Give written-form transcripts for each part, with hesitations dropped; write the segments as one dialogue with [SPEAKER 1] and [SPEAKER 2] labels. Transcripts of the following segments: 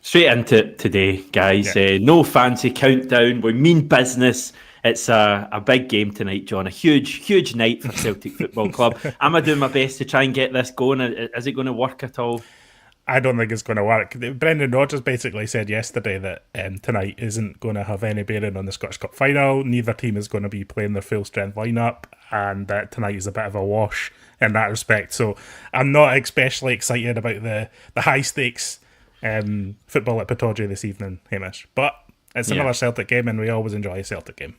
[SPEAKER 1] Straight into it today, guys.
[SPEAKER 2] Yeah.
[SPEAKER 1] No fancy countdown. We mean business. It's a big game tonight, John. A huge night for Celtic Football Club. Am I doing my best to try and get this going? Is it going to work at all?
[SPEAKER 2] I don't think it's going to work. Brendan Rodgers basically said yesterday that tonight isn't going to have any bearing on the Scottish Cup final. Neither team is going to be playing their full strength lineup, and that tonight is a bit of a wash in that respect. So I'm not especially excited about the high stakes football at Pittodrie this evening, Hamish. But it's another Celtic game, and we always enjoy a Celtic game.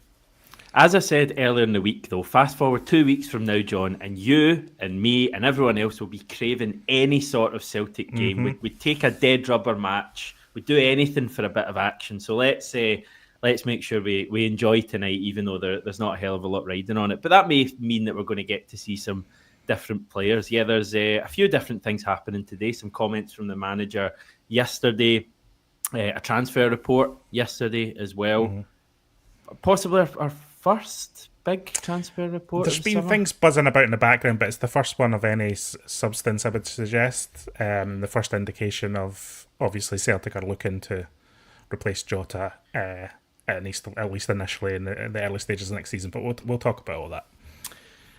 [SPEAKER 1] As I said earlier in the week, though, fast forward 2 weeks from now, John, and you and me and everyone else will be craving any sort of Celtic game.
[SPEAKER 2] Mm-hmm.
[SPEAKER 1] We'd take a dead rubber match. We'd do anything for a bit of action. So let's make sure we enjoy tonight, even though there's not a hell of a lot riding on it. But that may mean that we're going to get to see some different players. Yeah, there's a few different things happening today. Some comments from the manager yesterday, a transfer report yesterday as well. Mm-hmm. Possibly our first big transfer report.
[SPEAKER 2] There's been things buzzing about in the background, but it's the first one of any substance, I would suggest. The first indication of, obviously, Celtic are looking to replace Jota, at least initially in the early stages of next season, but we'll talk about all that.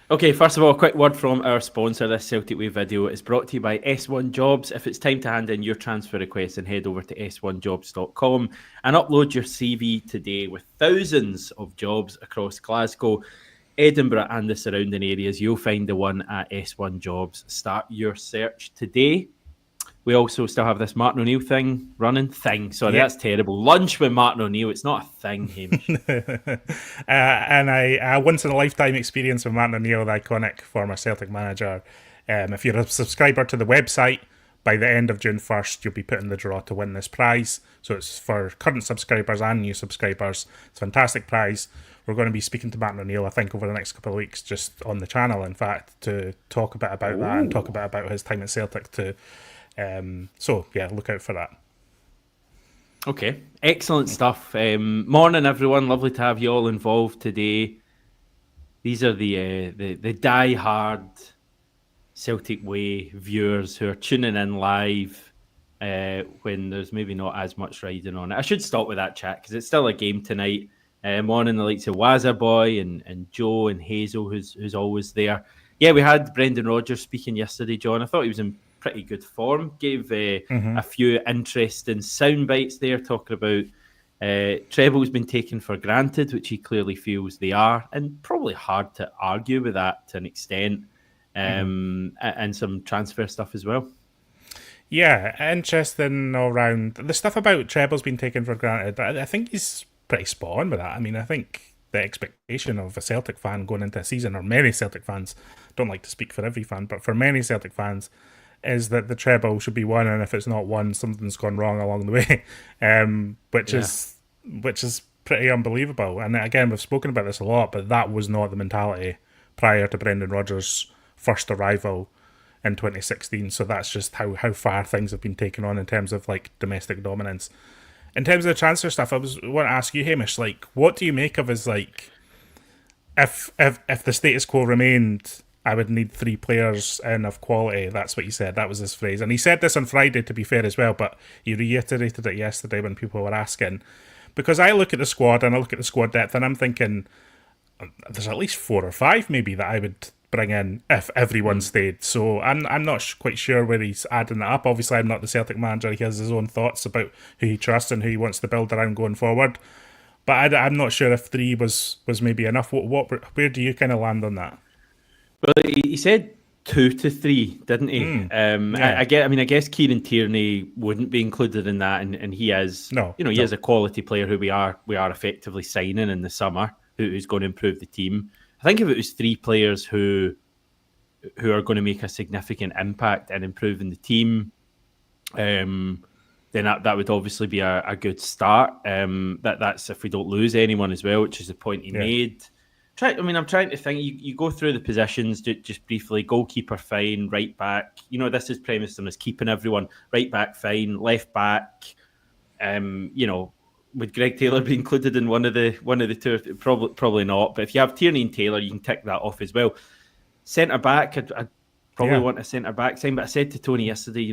[SPEAKER 1] Okay, first of all, a quick word from our sponsor. This Celtic Way video is brought to you by S1 Jobs. If it's time to hand in your transfer request, then head over to s1jobs.com and upload your CV today. With thousands of jobs across Glasgow, Edinburgh and the surrounding areas, you'll find the one at S1 Jobs. Start your search today. We also still have this Martin O'Neill running. Sorry, that's terrible. Lunch with Martin O'Neill. It's not a thing, Hamish.
[SPEAKER 2] And a once-in-a-lifetime experience with Martin O'Neill, the iconic former Celtic manager. If you're a subscriber to the website, by the end of June 1st, you'll be put in the draw to win this prize. So it's for current subscribers and new subscribers. It's a fantastic prize. We're going to be speaking to Martin O'Neill, I think, over the next couple of weeks, just on the channel, in fact, to talk a bit about that and talk a bit about his time at Celtic too. So yeah, look out for that.
[SPEAKER 1] Okay, excellent stuff. Morning, everyone. Lovely to have you all involved today. These are the die-hard Celtic Way viewers who are tuning in live when there's maybe not as much riding on it. I should start with that chat because it's still a game tonight. Morning, the likes of Wazza Boy and Joe and Hazel, who's always there. Yeah, we had Brendan Rodgers speaking yesterday, John. I thought he was in pretty good form. Gave a few interesting sound bites there, talking about trebles been taken for granted, which he clearly feels they are, and probably hard to argue with that to an extent, and some transfer stuff as well.
[SPEAKER 2] Yeah, interesting all round. The stuff about trebles being taken for granted, I think he's pretty spot on with that. I mean, I think the expectation of a Celtic fan going into a season, or many Celtic fans, don't like to speak for every fan, but for many Celtic fans, is that the treble should be won, and if it's not won, something's gone wrong along the way, which is pretty unbelievable. And again, we've spoken about this a lot, but that was not the mentality prior to Brendan Rodgers' first arrival in 2016. So that's just how far things have been taken on in terms of like domestic dominance. In terms of the transfer stuff, I want to ask you, Hamish, like, what do you make of his like, if the status quo remained, I would need 3 players in of quality. That's what he said. That was his phrase. And he said this on Friday, to be fair, as well, but he reiterated it yesterday when people were asking. Because I look at the squad and I look at the squad depth and I'm thinking there's at least 4 or 5 maybe that I would bring in if everyone stayed. So I'm not quite sure where he's adding that up. Obviously, I'm not the Celtic manager. He has his own thoughts about who he trusts and who he wants to build around going forward. But I'm not sure if 3 was maybe enough. Where do you kind of land on that?
[SPEAKER 1] Well, he said 2 to 3, didn't he? I guess Kieran Tierney wouldn't be included in that, and he is. He is a quality player who we are effectively signing in the summer, who's going to improve the team. I think if it was 3 players who are going to make a significant impact in improving the team, then that would obviously be a good start. That's if we don't lose anyone as well, which is the point he made. I'm trying to think. You go through the positions just briefly. Goalkeeper, fine. Right back. This is premised on us keeping everyone. Right back, fine. Left back. Would Greg Taylor be included in one of the 2? Probably not. But if you have Tierney and Taylor, you can tick that off as well. Centre back, I'd probably want a centre back sign. But I said to Tony yesterday,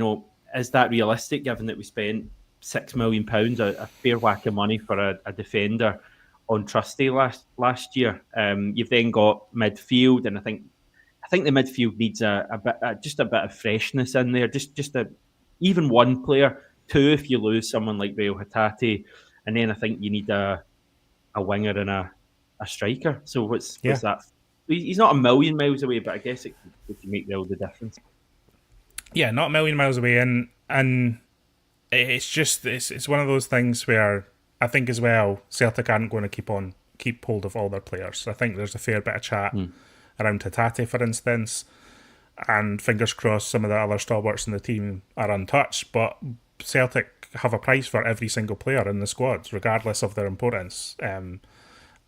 [SPEAKER 1] is that realistic given that we spent £6 million, a fair whack of money for a defender on Trusty last year. You've then got midfield, and I think the midfield needs a bit, just a bit of freshness in there. Just even one player, two if you lose someone like Rail Hatate, and then I think you need a winger and a striker. So what's that? He's not a million miles away, but I guess it could make all the difference.
[SPEAKER 2] Yeah, not a million miles away, and it's just it's one of those things where I think as well Celtic aren't going to keep hold of all their players. I think there's a fair bit of chat around Hatate, for instance, and fingers crossed some of the other stalwarts in the team are untouched. But Celtic have a price for every single player in the squad, regardless of their importance.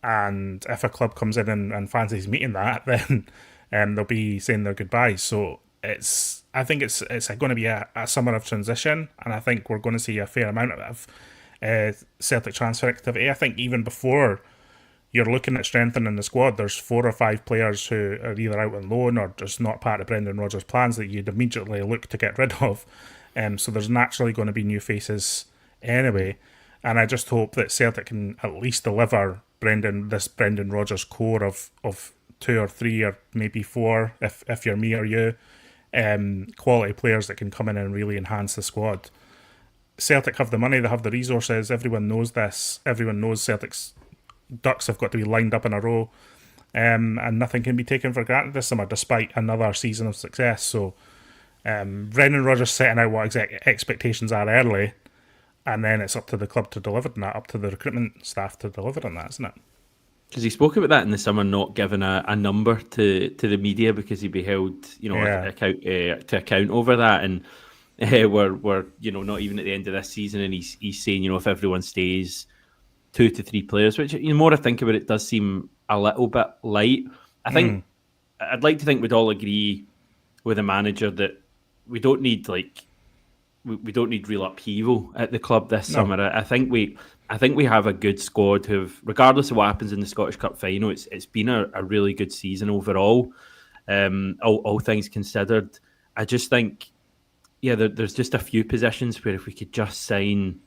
[SPEAKER 2] And if a club comes in and fancies meeting that, then they'll be saying their goodbyes. So I think it's going to be a summer of transition, and I think we're going to see a fair amount of Celtic transfer activity. I think even before you're looking at strengthening the squad, there's 4 or 5 players who are either out on loan or just not part of Brendan Rodgers' plans that you'd immediately look to get rid of. So there's naturally going to be new faces anyway, and I just hope that Celtic can at least deliver Brendan Rodgers core of 2 or 3 or maybe 4 if you're me or you, quality players that can come in and really enhance the squad. Celtic have the money, they have the resources, everyone knows this, everyone knows Celtic's ducks have got to be lined up in a row, and nothing can be taken for granted this summer despite another season of success. So Brendan Rodgers setting out what expectations are early, and then it's up to the club to deliver on that, up to the recruitment staff to deliver on that, isn't it?
[SPEAKER 1] Because he spoke about that in the summer, not giving a number to the media because he'd be held, to account over that, and we're not even at the end of this season, and he's saying if everyone stays, 2 to 3 players, which the more I think about it, does seem a little bit light. I think I'd like to think we'd all agree with a manager that we don't need we don't need real upheaval at the club this summer. I think we have a good squad who've, regardless of what happens in the Scottish Cup final, it's been a really good season overall. All things considered, I just think, there's just a few positions where if we could just sign,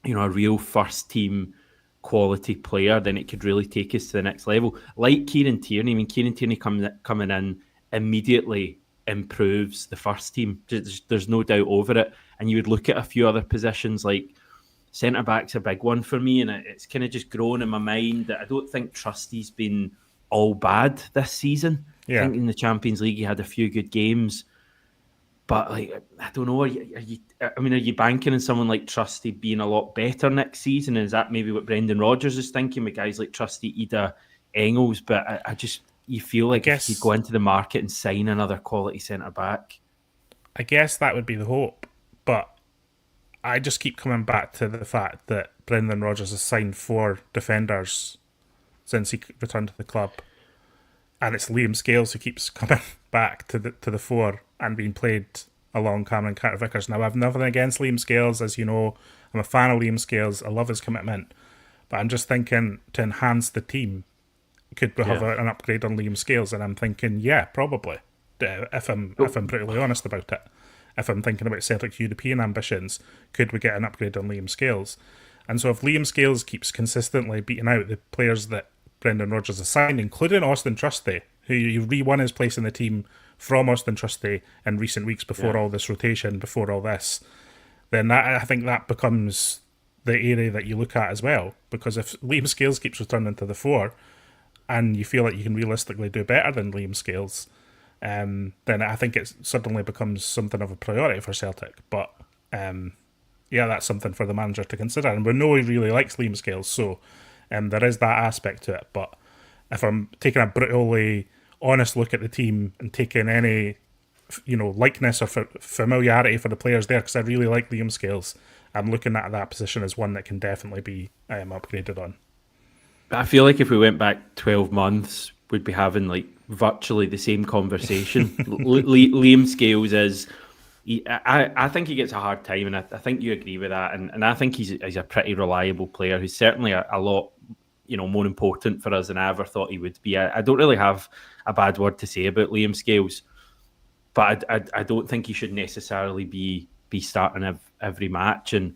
[SPEAKER 1] a real first team quality player, then it could really take us to the next level. Like Kieran Tierney. I mean, Kieran Tierney coming in immediately improves the first team. There's no doubt over it. And you would look at a few other positions, like centre-back's a big one for me, and it's kind of just grown in my mind that I don't think Trusty's been all bad this season. I think in the Champions League he had a few good games. But I don't know. Are you banking on someone like Trusty being a lot better next season? Is that maybe what Brendan Rodgers is thinking with guys like Trusty, Ida, Engels? But you feel like if you go into the market and sign another quality centre back,
[SPEAKER 2] I guess that would be the hope. But I just keep coming back to the fact that Brendan Rodgers has signed 4 defenders since he returned to the club, and it's Liam Scales who keeps coming back to the fore and being played along Cameron Carter-Vickers. Now, I've nothing against Liam Scales, as you know. I'm a fan of Liam Scales. I love his commitment. But I'm just thinking, to enhance the team, could we have an upgrade on Liam Scales? And I'm thinking, probably, if I'm brutally honest about it. If I'm thinking about Celtic's European ambitions, could we get an upgrade on Liam Scales? And so if Liam Scales keeps consistently beating out the players that Brendan Rodgers has signed, including Austin Trusty, who you re-won his place in the team from Austin Trusty in recent weeks before all this rotation, before all this, then I think that becomes the area that you look at as well. Because if Liam Scales keeps returning to the fore and you feel like you can realistically do better than Liam Scales, then I think it suddenly becomes something of a priority for Celtic. But that's something for the manager to consider. And we know he really likes Liam Scales, so there is that aspect to it. But if I'm taking a brutally honest look at the team and taking any likeness or familiarity for the players there, because I really like Liam Scales, I'm looking at that position as one that can definitely be upgraded on.
[SPEAKER 1] I feel like if we went back 12 months, we'd be having virtually the same conversation. Liam Scales is, I think he gets a hard time, and I think you agree with that. And I think he's a pretty reliable player who's certainly a lot more important for us than I ever thought he would be. I don't really have a bad word to say about Liam Scales, but I don't think he should necessarily be starting every match. And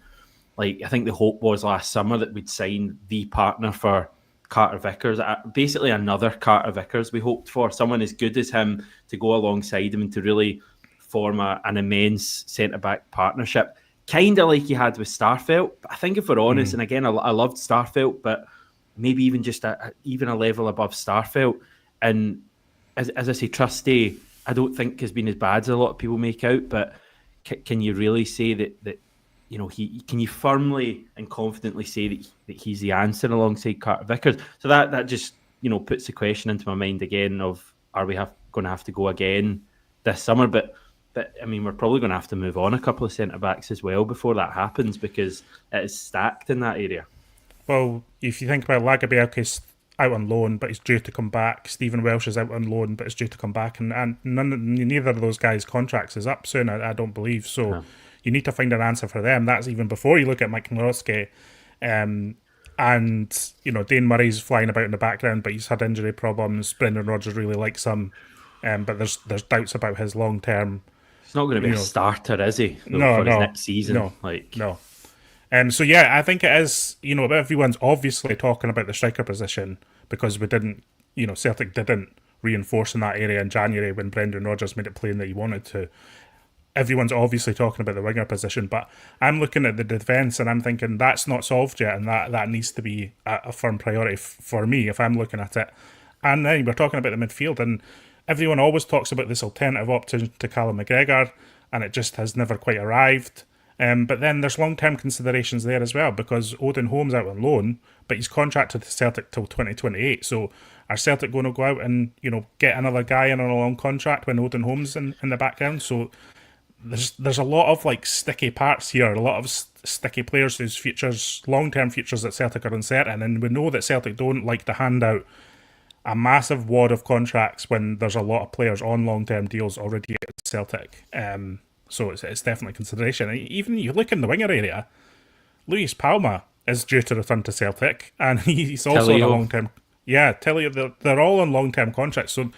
[SPEAKER 1] Like, I think the hope was last summer that we'd sign the partner for Carter Vickers, basically another Carter Vickers we hoped for, someone as good as him to go alongside him and to really form an immense centre-back partnership, kind of like he had with Starfelt. But I think if we're honest, and again, I loved Starfelt, but maybe even just even a level above Starfelt. And as I say, Trusty, I don't think has been as bad as a lot of people make out, but can you really say that can you firmly and confidently say that he's the answer alongside Carter Vickers? So that just puts the question into my mind again of, are we going to have to go again this summer? But I mean, we're probably going to have to move on a couple of centre backs as well before that happens, because it is stacked in that area.
[SPEAKER 2] Well, if you think about Lagerbielke's out on loan, but he's due to come back. Stephen Welsh is out on loan, but is due to come back, and neither of those guys' contracts is up soon. I don't believe so. No. You need to find an answer for them. That's even before you look at Mike Noroski. And, Dane Murray's flying about in the background, but he's had injury problems. Brendan Rodgers really likes him. But there's doubts about his long-term...
[SPEAKER 1] He's not going to be a starter, is he? His next season.
[SPEAKER 2] No. So, yeah, I think it is, everyone's obviously talking about the striker position because we didn't, Celtic didn't reinforce in that area in January when Brendan Rodgers made it plain that he wanted to. Everyone's obviously talking about the winger position, but I'm looking at the defence and I'm thinking that's not solved yet, and that needs to be a firm priority for me if I'm looking at it. And then we're talking about the midfield, and everyone always talks about this alternative option to Callum McGregor, and it just has never quite arrived. But then there's long-term considerations there as well, because Odin Holm's out on loan, but he's contracted to Celtic till 2028. So are Celtic going to go out and get another guy in on a long contract when Odin Holm's in the background? So there's a lot of sticky parts here, a lot of sticky players whose futures, long-term futures at Celtic are uncertain, and we know that Celtic don't like to hand out a massive wad of contracts when there's a lot of players on long-term deals already at Celtic. So it's definitely consideration. Even you look in the winger area, Luis Palma is due to return to Celtic, and he's also on a long-term... Yeah, Telio, they're all on long-term contracts, so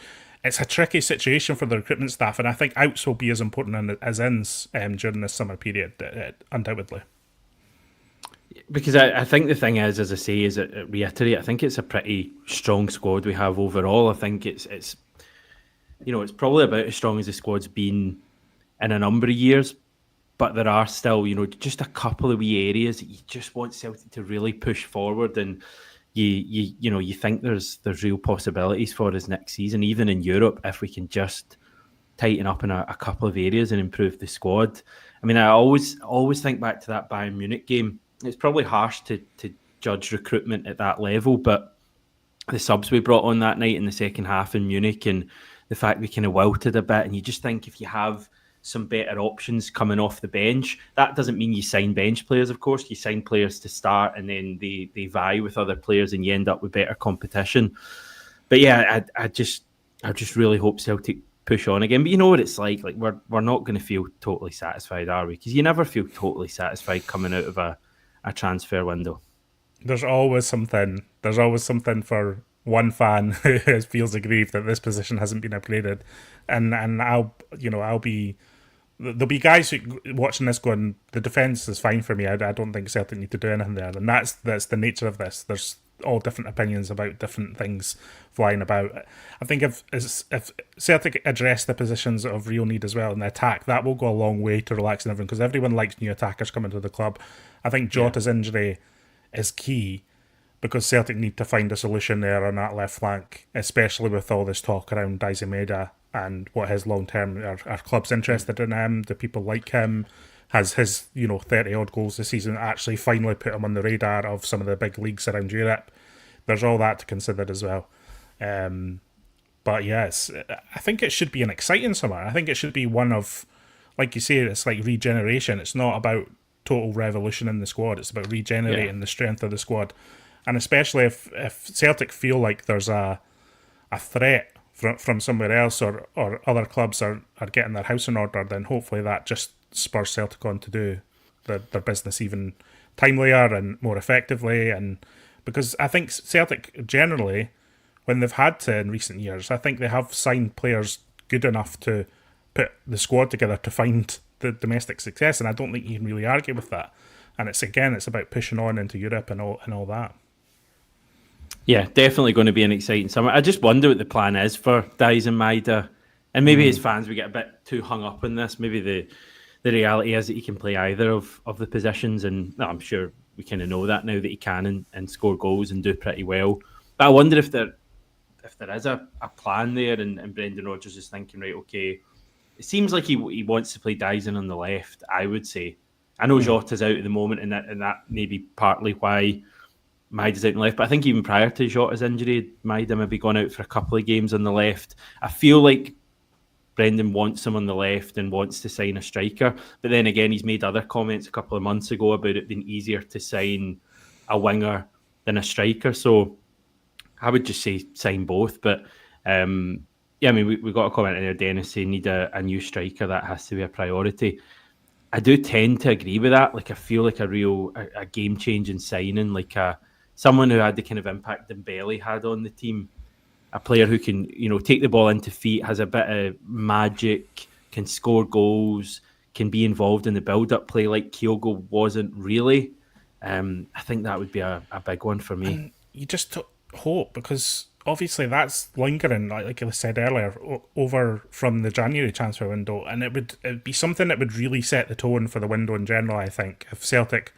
[SPEAKER 2] it's a tricky situation for the recruitment staff, and I think outs will be as important as ins during this summer period, undoubtedly.
[SPEAKER 1] Because I think the thing is, as I say, is reiterate, I think it's a pretty strong squad we have overall. I think it's probably about as strong as the squad's been in a number of years, but there are still, just a couple of wee areas that you just want Celtic to really push forward, and you think there's real possibilities for us next season, even in Europe, if we can just tighten up in a couple of areas and improve the squad. I mean, I always think back to that Bayern Munich game. It's probably harsh to judge recruitment at that level, but the subs we brought on that night in the second half in Munich, and the fact we kind of wilted a bit, and you just think if you have some better options coming off the bench, that doesn't mean you sign bench players, of course. You sign players to start, and then they vie with other players, and you end up with better competition. But yeah, I just really hope Celtic push on again. But you know what it's like we're not going to feel totally satisfied, are we? Because you never feel totally satisfied coming out of a transfer window.
[SPEAKER 2] There's always something for one fan who feels aggrieved that this position hasn't been upgraded, and I'll be. There'll be guys who watching this going, the defence is fine for me. I don't think Celtic need to do anything there, and that's the nature of this. There's all different opinions about different things flying about. I think if Celtic address the positions of real need as well in the attack, that will go a long way to relaxing everyone, because everyone likes new attackers coming to the club. I think Jota's injury is key, because Celtic need to find a solution there on that left flank, especially with all this talk around Daizemeda and what his long-term... Our club's interested in him, do people like him? Has his 30-odd goals this season actually finally put him on the radar of some of the big leagues around Europe? There's all that to consider as well. But yes, I think it should be an exciting summer. I think it should be one of, like you say, it's like regeneration. It's not about total revolution in the squad. It's about regenerating the strength of the squad. And especially if Celtic feel like there's a threat from somewhere else, or other clubs are getting their house in order, then hopefully that just spurs Celtic on to do their business even timelier and more effectively. And because I think Celtic generally, when they've had to in recent years, I think they have signed players good enough to put the squad together to find the domestic success, and I don't think you can really argue with that. And it's about pushing on into Europe and all that.
[SPEAKER 1] Yeah, definitely going to be an exciting summer. I just wonder what the plan is for Dies and Maida. And maybe as fans, we get a bit too hung up on this. Maybe the reality is that he can play either of the positions. And I'm sure we kind of know that now that he can and score goals and do pretty well. But I wonder if there is a plan there and Brendan Rodgers is thinking, right, okay, it seems like he wants to play Dyson on the left, I would say. I know Jota's out at the moment, and that may be partly why Maida's out on the left. But I think even prior to Jota's injury, Maida maybe gone out for a couple of games on the left. I feel like Brendan wants him on the left and wants to sign a striker. But then again, he's made other comments a couple of months ago about it being easier to sign a winger than a striker. So I would just say sign both. But yeah, I mean, we got a comment in there, Dennis, saying need a new striker. That has to be a priority. I do tend to agree with that. Like, I feel like a game-changing signing, like someone who had the kind of impact Dembele had on the team, a player who can, take the ball into feet, has a bit of magic, can score goals, can be involved in the build-up play like Kyogo wasn't really. I think that would be a big one for me.
[SPEAKER 2] And you just hope, because obviously that's lingering, like I said earlier, over from the January transfer window, and it'd be something that would really set the tone for the window in general. I think if Celtic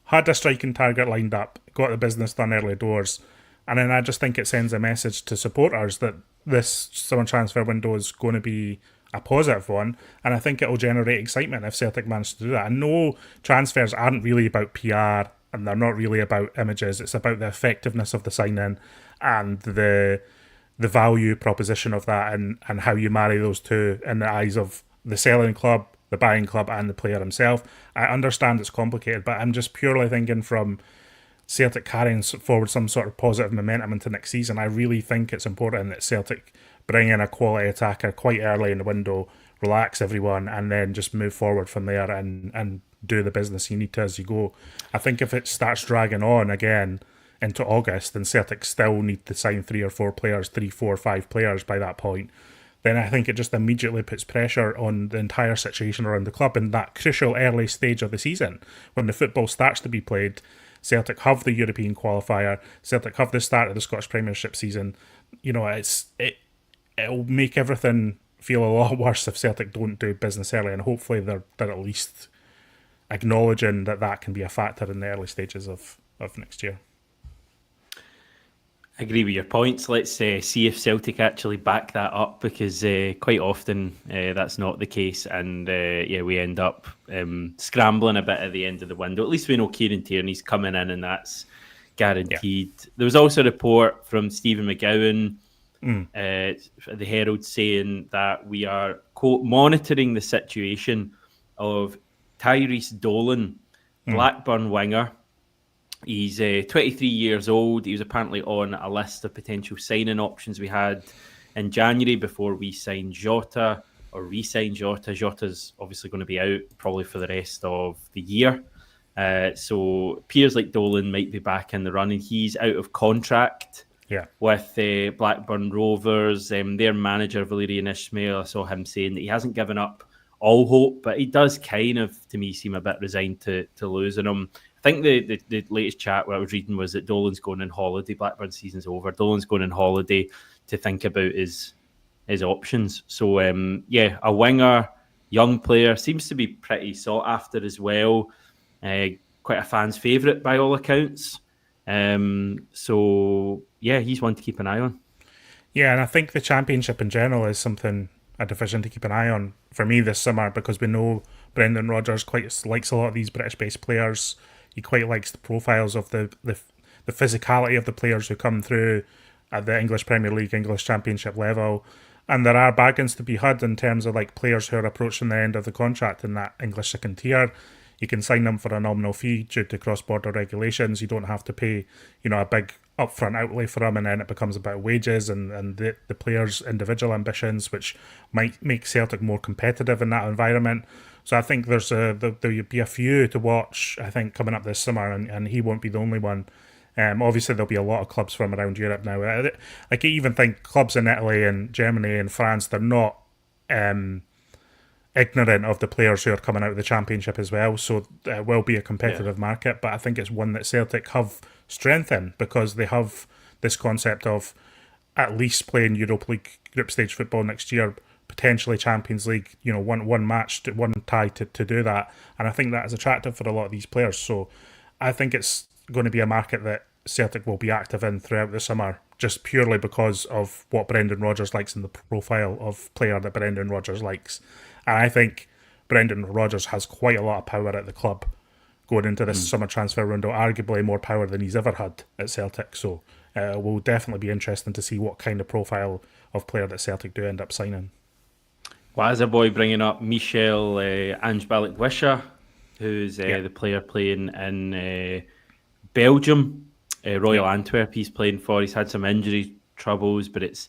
[SPEAKER 2] had a striking target lined up, got the business done early doors, and then I just think it sends a message to supporters that this summer transfer window is going to be a positive one, and I think it will generate excitement if Celtic manage to do that. I know transfers aren't really about PR and they're not really about images. It's about the effectiveness of the sign-in and the value proposition of that, and how you marry those two in the eyes of the selling club, the buying club, and the player himself. I understand it's complicated, but I'm just purely thinking from Celtic carrying forward some sort of positive momentum into next season. I really think it's important that Celtic bring in a quality attacker quite early in the window, relax everyone, and then just move forward from there and do the business you need to as you go. I think if it starts dragging on again into August, and Celtic still need to sign 3 or 4 players, 3, 4, 5 players by that point, then I think it just immediately puts pressure on the entire situation around the club in that crucial early stage of the season. When the football starts to be played, Celtic have the European qualifier, Celtic have the start of the Scottish Premiership season. It'll make everything feel a lot worse if Celtic don't do business early, and hopefully they're at least acknowledging that can be a factor in the early stages of next year.
[SPEAKER 1] I agree with your points. Let's see if Celtic actually back that up, because quite often that's not the case, and we end up scrambling a bit at the end of the window. At least we know Kieran Tierney's coming in, and that's guaranteed. Yeah. There was also a report from Stephen McGowan, the Herald, saying that we are, quote, monitoring the situation of Tyrese Dolan, Blackburn winger. He's 23 years old. He was apparently on a list of potential signing options we had in January before we signed Jota or re-signed Jota. Jota's obviously going to be out probably for the rest of the year. So it appears like Dolan might be back in the running. He's out of contract with Blackburn Rovers. Their manager, Valerian Ismail, I saw him saying that he hasn't given up all hope, but he does kind of, to me, seem a bit resigned to losing him. I think the latest chat where I was reading was that Dolan's going on holiday. Blackburn season's over. Dolan's going on holiday to think about his options. So, a winger, young player, seems to be pretty sought after as well. Quite a fan's favourite by all accounts. He's one to keep an eye on.
[SPEAKER 2] Yeah, and I think the Championship in general is a division to keep an eye on for me this summer, because we know Brendan Rodgers quite likes a lot of these British-based players. He quite likes the profiles of the physicality of the players who come through at the English Premier League, English Championship level. And there are bargains to be had in terms of like players who are approaching the end of the contract in that English second tier. You can sign them for a nominal fee due to cross-border regulations. You don't have to pay, a big upfront outlay for them, and then it becomes about wages and the players' individual ambitions, which might make Celtic more competitive in that environment. So I think there'll be a few to watch, I think, coming up this summer, and he won't be the only one. Obviously, there'll be a lot of clubs from around Europe now. I even think clubs in Italy and Germany and France, they're not ignorant of the players who are coming out of the Championship as well. So it will be a competitive market, but I think it's one that Celtic have strength in because they have this concept of at least playing Europa League group stage football next year, potentially Champions League, one match, one tie to do that. And I think that is attractive for a lot of these players. So I think it's going to be a market that Celtic will be active in throughout the summer, just purely because of what Brendan Rodgers likes in the profile of player that Brendan Rodgers likes. And I think Brendan Rodgers has quite a lot of power at the club going into this summer transfer window, arguably more power than he's ever had at Celtic. So it will definitely be interesting to see what kind of profile of player that Celtic do end up signing.
[SPEAKER 1] Wazza boy bringing up Michel Angebalik-Wisha, who's the player playing in Belgium. Royal Antwerp he's playing for. He's had some injury troubles, but it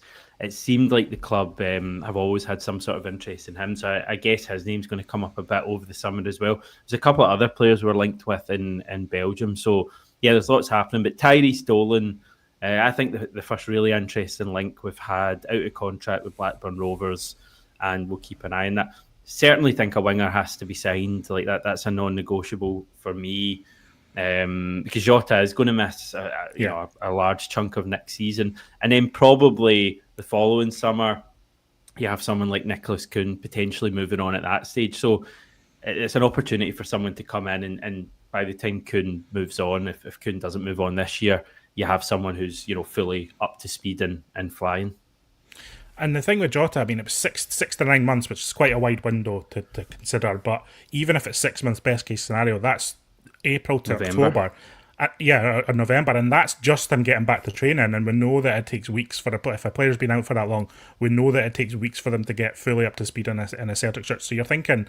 [SPEAKER 1] seemed like the club have always had some sort of interest in him. So I guess his name's going to come up a bit over the summer as well. There's a couple of other players we're linked with in Belgium. So yeah, there's lots happening. But Tyrese Dolan, I think the first really interesting link we've had out of contract with Blackburn Rovers, and we'll keep an eye on that. Certainly think a winger has to be signed. Like that's a non-negotiable for me. Because Jota is going to miss a large chunk of next season, and then probably the following summer you have someone like Nicholas Kuhn potentially moving on at that stage. So it's an opportunity for someone to come in, and by the time Kuhn moves on, if Kuhn doesn't move on this year, you have someone who's fully up to speed and flying.
[SPEAKER 2] And the thing with Jota, I mean, it was 6 to 9 months, which is quite a wide window to consider. But even if it's 6 months, best case scenario, that's April to October. November, and that's just him getting back to training. And we know that it takes weeks for if a player's been out for that long, we know that it takes weeks for them to get fully up to speed in a Celtic shirt. So you're thinking,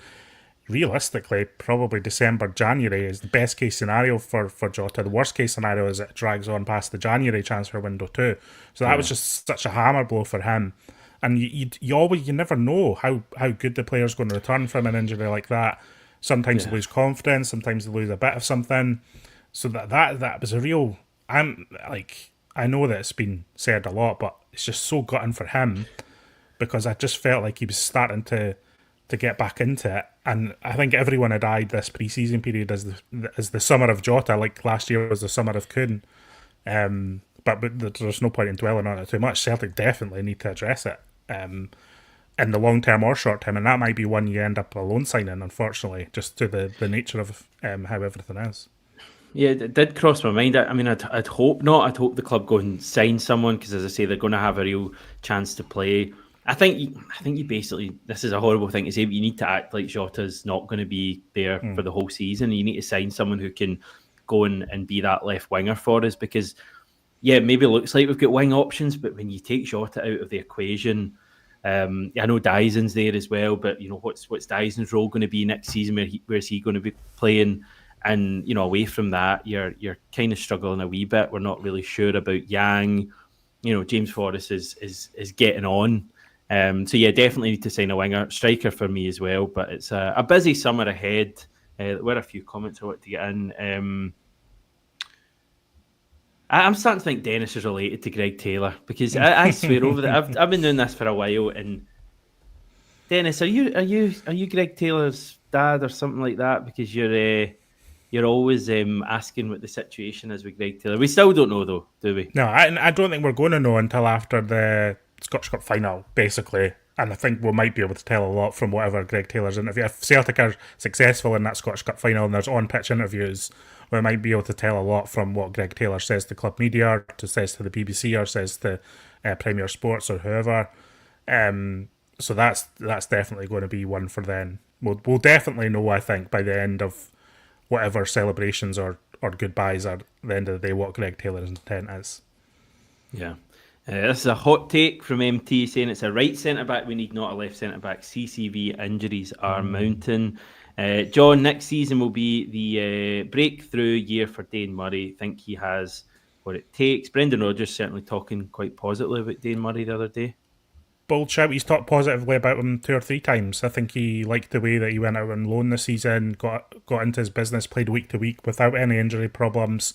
[SPEAKER 2] realistically, probably December, January is the best case scenario for Jota. The worst case scenario is it drags on past the January transfer window too. So that was just such a hammer blow for him. And you never know how good the player's going to return from an injury like that. Sometimes they lose confidence, sometimes they lose a bit of something. So that was a real. I know that it's been said a lot, but it's just so gutting for him because I just felt like he was starting to get back into it, and I think everyone had eyed this pre-season period as the summer of Jota, like last year was the summer of Kuhn. But there's no point in dwelling on it too much. Celtic definitely need to address it. In the long term or short term, and that might be one you end up a loan signing, unfortunately, just to the nature of how everything is.
[SPEAKER 1] Yeah, it did cross my mind. I mean, I'd hope not. I'd hope the club go and sign someone because, as I say, they're going to have a real chance to play. I think you basically, this is a horrible thing to say, but you need to act like Jota's not going to be there for the whole season. You need to sign someone who can go and be that left winger for us because, yeah, it maybe looks like we've got wing options, but when you take Jota out of the equation, I know Dyson's there as well, but what's Dyson's role going to be next season? Where's he going to be playing? And away from that, you're kind of struggling a wee bit. We're not really sure about Yang. James Forrest is getting on. So yeah, definitely need to sign a winger, striker for me as well. But it's a busy summer ahead. There were a few comments I want to get in. I'm starting to think Dennis is related to Greg Taylor because I swear over that I've been doing this for a while. And Dennis, are you Greg Taylor's dad or something like that? Because you're always asking what the situation is with Greg Taylor. We still don't know though, do we?
[SPEAKER 2] No, I don't think we're going to know until after the Scottish Cup final, basically. And I think we might be able to tell a lot from whatever Greg Taylor's interview. If Celtic are successful in that Scottish Cup final and there's on-pitch interviews, we might be able to tell a lot from what Greg Taylor says to club media, or says to the BBC, or says to Premier Sports or whoever. So that's definitely going to be one for then. We'll definitely know, I think, by the end of whatever celebrations or goodbyes are at the end of the day what Greg Taylor's intent is.
[SPEAKER 1] Yeah. This is a hot take from MT saying it's a right centre-back we need, not a left centre-back. CCV injuries are mounting. John, next season will be the breakthrough year for Dane Murray. Think he has what it takes. Brendan Rodgers certainly talking quite positively about Dane Murray the other day.
[SPEAKER 2] Bold shout. He's talked positively about him 2 or 3 times. I think he liked the way that he went out on loan this season, got into his business, played week to week without any injury problems.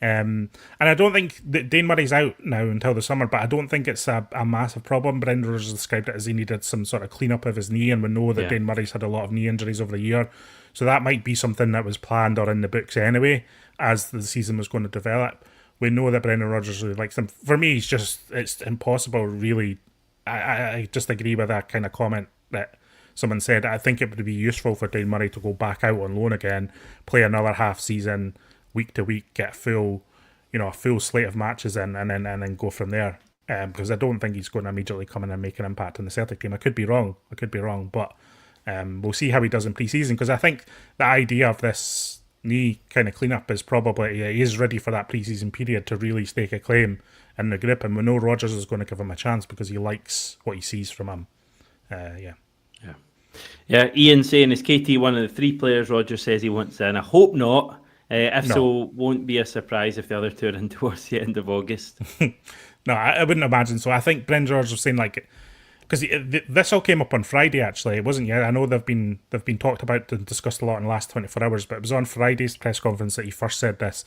[SPEAKER 2] And I don't think that Dane Murray's out now until the summer, but I don't think it's a massive problem. Brendan Rodgers described it as he needed some sort of cleanup of his knee, and we know that Dane Murray's had a lot of knee injuries over the year. So that might be something that was planned or in the books anyway as the season was going to develop. We know that Brendan Rodgers really likes him. For me, it's impossible, really. I just agree with that kind of comment that someone said. I think it would be useful for Dane Murray to go back out on loan again, play another half season, week to week, get a full slate of matches in, and then go from there. Because I don't think he's going to immediately come in and make an impact in the Celtic team. I could be wrong, but we'll see how he does in pre-season. Because I think the idea of this knee kind of cleanup is probably he is ready for that pre-season period to really stake a claim in the group, and we know Rodgers is going to give him a chance because he likes what he sees from him.
[SPEAKER 1] Yeah. Ian saying, is KT one of the 3 players Rodgers says he wants in? I hope not. If no. So, won't be a surprise if the other 2 are in towards the end of August.
[SPEAKER 2] No, I wouldn't imagine so. I think Brendan Rodgers was saying, like, because this all came up on Friday, actually. It wasn't yet. I know they've been talked about and discussed a lot in the last 24 hours, but it was on Friday's press conference that he first said this.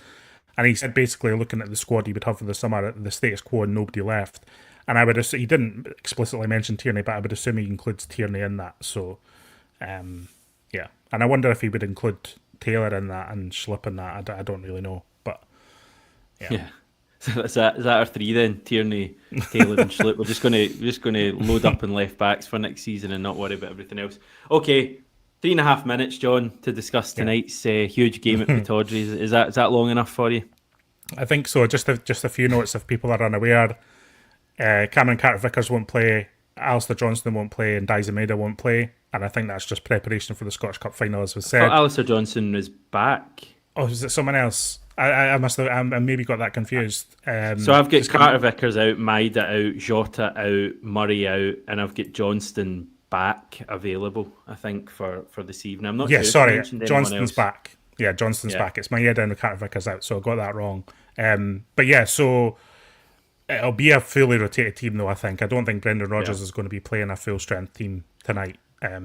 [SPEAKER 2] And he said, basically, looking at the squad he would have for the summer, the status quo and nobody left. And I would assume, he didn't explicitly mention Tierney, but I would assume he includes Tierney in that. So, yeah. And I wonder if he would include Taylor in that and Schlipp in that. I don't really know, but yeah.
[SPEAKER 1] So is that our 3 then? Tierney, Taylor, and Schlipp. We're just gonna load up in left backs for next season and not worry about everything else. Okay, 3.5 minutes, John, to discuss tonight's huge game at Pittodrie. Is that long enough for you?
[SPEAKER 2] I think so. Just a few notes if people are unaware. Cameron Carter-Vickers won't play. Alistair Johnston won't play, and Daizen Maeda won't play. And I think that's just preparation for the Scottish Cup final, as was said.
[SPEAKER 1] Alistair Johnson was back.
[SPEAKER 2] Oh, is it someone else? I must have. I maybe got that confused.
[SPEAKER 1] So I've got Carter-Vickers out, Maeda out, Jota out, Murray out, and I've got Johnston back available, I think, for this evening. I'm not sure.
[SPEAKER 2] Sorry, Johnston's back. Yeah, Johnston's back. It's Maeda and Carter-Vickers out, so I got that wrong. But yeah, so it'll be a fully rotated team, though, I think. I don't think Brendan Rodgers is going to be playing a full-strength team tonight.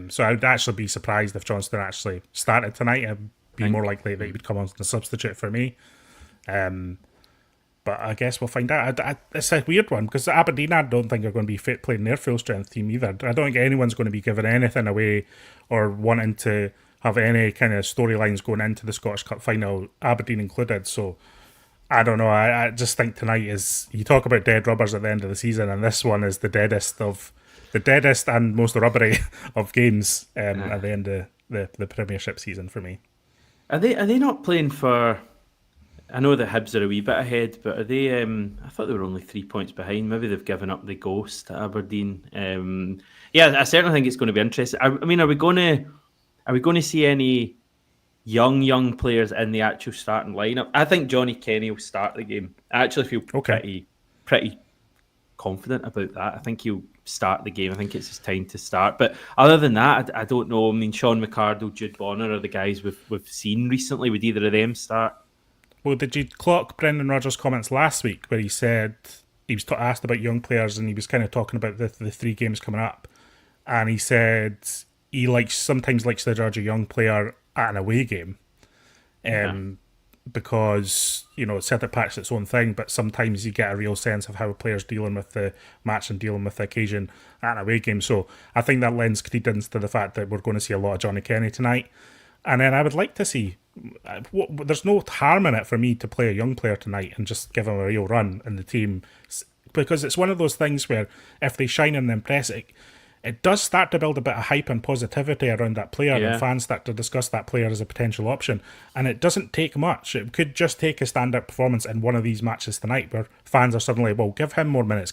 [SPEAKER 2] So I would actually be surprised if Johnston actually started tonight. I'd be more likely that he would come on as a substitute for me. But I guess we'll find out. It's a weird one because Aberdeen, I don't think are going to be fit playing their full-strength team either. I don't think anyone's going to be giving anything away or wanting to have any kind of storylines going into the Scottish Cup final, Aberdeen included. So I don't know. I just think tonight is, you talk about dead rubbers at the end of the season, and this one is the deadest and most rubbery of games at the end of the Premiership season for me.
[SPEAKER 1] Are they not playing for? I know the Hibs are a wee bit ahead, but are they? I thought they were only 3 points behind. Maybe they've given up the ghost at Aberdeen. Yeah, I certainly think it's going to be interesting. I mean, are we going to see any young players in the actual starting lineup? I think Johnny Kenny will start the game. I actually feel pretty confident about that. I think he'll start the game. I think it's his time to start. But other than that, I don't know. I mean, Sean McArdle, Jude Bonner are the guys we've seen recently. Would either of them start?
[SPEAKER 2] Well, did you clock Brendan Rodgers' comments last week where he said he was asked about young players and he was kind of talking about the 3 games coming up, and he said he sometimes likes to judge a young player at an away game, because Celtic Park's its own thing, but sometimes you get a real sense of how a player's dealing with the match and dealing with the occasion at an away game. So I think that lends credence to the fact that we're going to see a lot of Johnny Kenny tonight. And then I would like to see, there's no harm in it for me to play a young player tonight and just give him a real run in the team, because it's one of those things where if they shine and impress, it does start to build a bit of hype and positivity around that player, and fans start to discuss that player as a potential option. And it doesn't take much. It could just take a standout performance in one of these matches tonight where fans are suddenly, well, give him more minutes.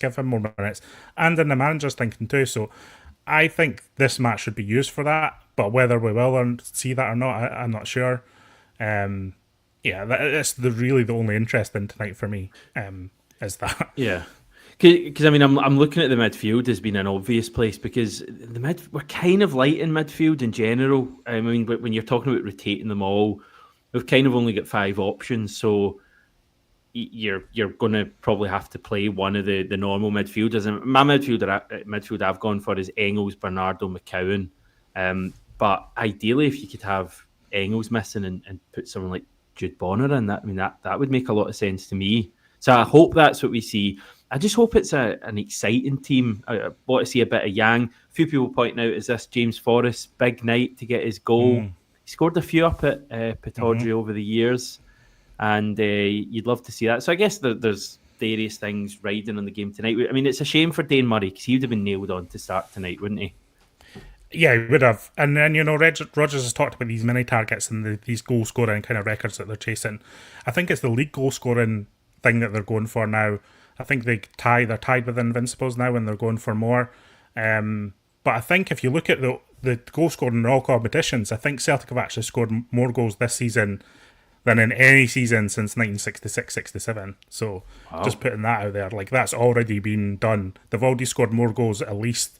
[SPEAKER 2] And then the manager's thinking too. So I think this match should be used for that, but whether we will see that or not, I'm not sure. That's really the only interest in tonight for me, is that.
[SPEAKER 1] Yeah. Because I mean, I'm looking at the midfield as being an obvious place, because we're kind of light in midfield in general. I mean, but when you're talking about rotating them all, we've kind of only got 5 options, so you're going to probably have to play one of the normal midfielders. And my midfield I've gone for is Engels, Bernardo, McCowan. But ideally, if you could have Engels missing and put someone like Jude Bonner in. That would make a lot of sense to me. So I hope that's what we see. I just hope it's an exciting team. I want to see a bit of Yang. A few people pointing out, is this James Forrest's big night to get his goal? He scored a few up at Pittodrie over the years, and you'd love to see that. So I guess there's various things riding on the game tonight. I mean, it's a shame for Dane Murray because he would have been nailed on to start tonight, wouldn't he?
[SPEAKER 2] Yeah, he would have. And then, Rodgers has talked about these mini targets and these goal scoring kind of records that they're chasing. I think it's the league goal scoring thing that they're going for now. I think they're tied with Invincibles now and they're going for more. But I think if you look at the goal scoring in all competitions, I think Celtic have actually scored more goals this season than in any season since 1966-67. So Just putting that out there, like that's already been done. They've already scored more goals at least.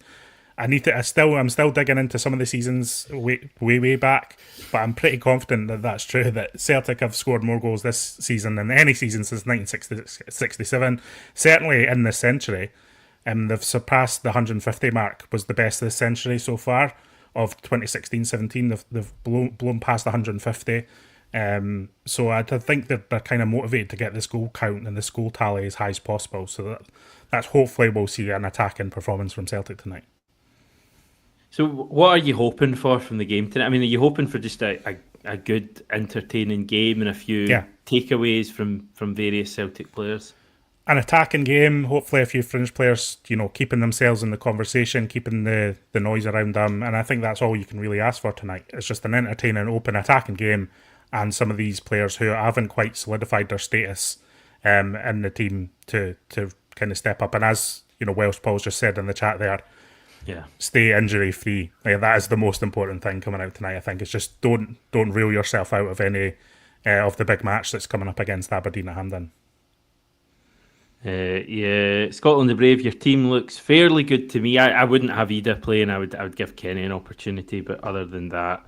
[SPEAKER 2] I'm still digging into some of the seasons way back, but I'm pretty confident that that's true, that Celtic have scored more goals this season than any season since 1967. Certainly in this century, they've surpassed the 150 mark, was the best this century so far of 2016-17. They've blown past the 150. So I think that they're kind of motivated to get this goal count and this goal tally as high as possible. So that's hopefully we'll see an attacking performance from Celtic tonight.
[SPEAKER 1] So what are you hoping for from the game tonight? I mean, are you hoping for just a good, entertaining game and a few takeaways from various Celtic players?
[SPEAKER 2] An attacking game, hopefully a few fringe players, keeping themselves in the conversation, keeping the noise around them. And I think that's all you can really ask for tonight. It's just an entertaining, open attacking game and some of these players who haven't quite solidified their status in the team to kind of step up. And as, Welsh Paul's just said in the chat there, stay injury free. That is the most important thing coming out tonight. I think it's just don't rule yourself out of any of the big match that's coming up against Aberdeen at Hampden.
[SPEAKER 1] Scotland the Brave. Your team looks fairly good to me. I wouldn't have Ida playing. I would give Kenny an opportunity, but other than that,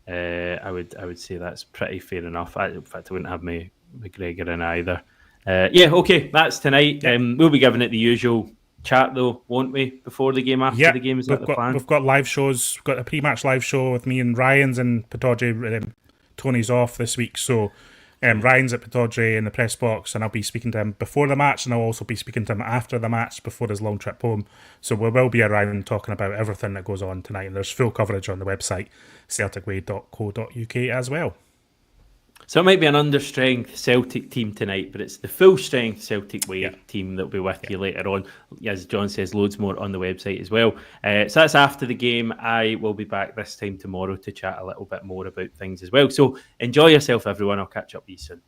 [SPEAKER 1] I would say that's pretty fair enough. In fact, I wouldn't have McGregor in either. Okay, that's tonight. We'll be giving it the usual chat though, won't we? Before the game, after the game, is that the plan?
[SPEAKER 2] We've got live shows. We've got a pre-match live show with me and Ryan's in Pittodrie. Tony's off this week, so Ryan's at Pittodrie in the press box, and I'll be speaking to him before the match, and I'll also be speaking to him after the match before his long trip home. So we will be around talking about everything that goes on tonight, and there's full coverage on the website celticway.co.uk as well.
[SPEAKER 1] So it might be an under-strength Celtic team tonight, but it's the full-strength Celtic Way team that will be with you later on. As John says, loads more on the website as well. So that's after the game. I will be back this time tomorrow to chat a little bit more about things as well. So enjoy yourself, everyone. I'll catch up with you soon.